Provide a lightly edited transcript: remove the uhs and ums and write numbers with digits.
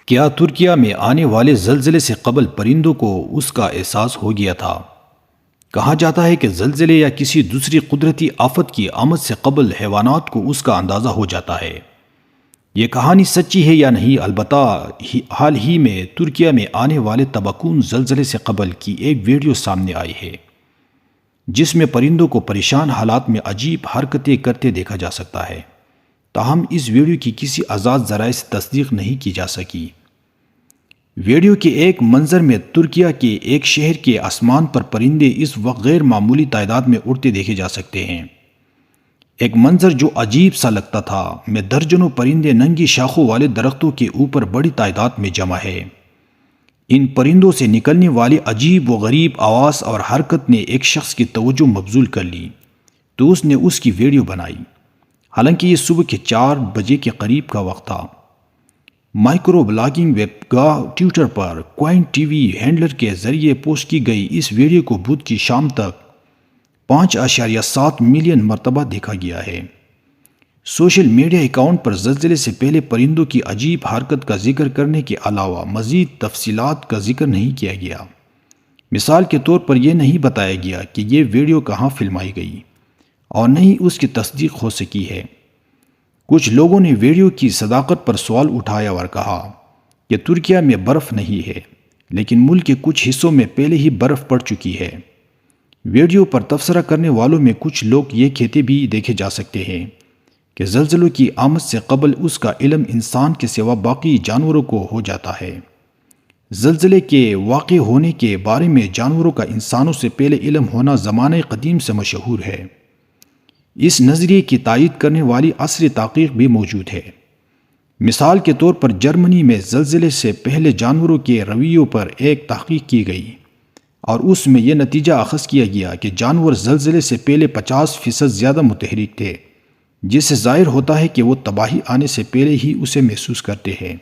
کیا ترکیہ میں آنے والے زلزلے سے قبل پرندوں کو اس کا احساس ہو گیا تھا؟ کہا جاتا ہے کہ زلزلے یا کسی دوسری قدرتی آفت کی آمد سے قبل حیوانات کو اس کا اندازہ ہو جاتا ہے۔ یہ کہانی سچی ہے یا نہیں، البتہ حال ہی میں ترکیہ میں آنے والے تباکن زلزلے سے قبل کی ایک ویڈیو سامنے آئی ہے جس میں پرندوں کو پریشان حالات میں عجیب حرکتیں کرتے دیکھا جا سکتا ہے۔ تاہم اس ویڈیو کی کسی آزاد ذرائع سے تصدیق نہیں کی جا سکی۔ ویڈیو کے ایک منظر میں ترکیہ کے ایک شہر کے آسمان پر پرندے اس وقت غیر معمولی تعداد میں اڑتے دیکھے جا سکتے ہیں۔ ایک منظر جو عجیب سا لگتا تھا، میں درجنوں پرندے ننگی شاخوں والے درختوں کے اوپر بڑی تعداد میں جمع ہے۔ ان پرندوں سے نکلنے والی عجیب و غریب آواز اور حرکت نے ایک شخص کی توجہ مبذول کر لی تو اس نے اس کی ویڈیو بنائی۔ حالانکہ یہ صبح کے 4 بجے کے قریب کا وقت تھا۔ مائکرو بلاگنگ ویب گاہ ٹویٹر پر کوائن ٹی وی ہینڈلر کے ذریعے پوسٹ کی گئی اس ویڈیو کو بدھ کی شام تک 5.7 ملین مرتبہ دیکھا گیا ہے۔ سوشل میڈیا اکاؤنٹ پر زلزلے سے پہلے پرندوں کی عجیب حرکت کا ذکر کرنے کے علاوہ مزید تفصیلات کا ذکر نہیں کیا گیا۔ مثال کے طور پر یہ نہیں بتایا گیا کہ یہ ویڈیو کہاں فلمائی گئی اور نہ ہی اس کی تصدیق ہو سکی ہے۔ کچھ لوگوں نے ویڈیو کی صداقت پر سوال اٹھایا اور کہا کہ ترکیہ میں برف نہیں ہے، لیکن ملک کے کچھ حصوں میں پہلے ہی برف پڑ چکی ہے۔ ویڈیو پر تبصرہ کرنے والوں میں کچھ لوگ یہ کہتے بھی دیکھے جا سکتے ہیں کہ زلزلوں کی آمد سے قبل اس کا علم انسان کے سوا باقی جانوروں کو ہو جاتا ہے۔ زلزلے کے واقع ہونے کے بارے میں جانوروں کا انسانوں سے پہلے علم ہونا زمانہ قدیم سے مشہور ہے۔ اس نظریے کی تائید کرنے والی عصری تحقیق بھی موجود ہے۔ مثال کے طور پر جرمنی میں زلزلے سے پہلے جانوروں کے رویوں پر ایک تحقیق کی گئی اور اس میں یہ نتیجہ اخذ کیا گیا کہ جانور زلزلے سے پہلے 50% زیادہ متحرک تھے، جس سے ظاہر ہوتا ہے کہ وہ تباہی آنے سے پہلے ہی اسے محسوس کرتے ہیں۔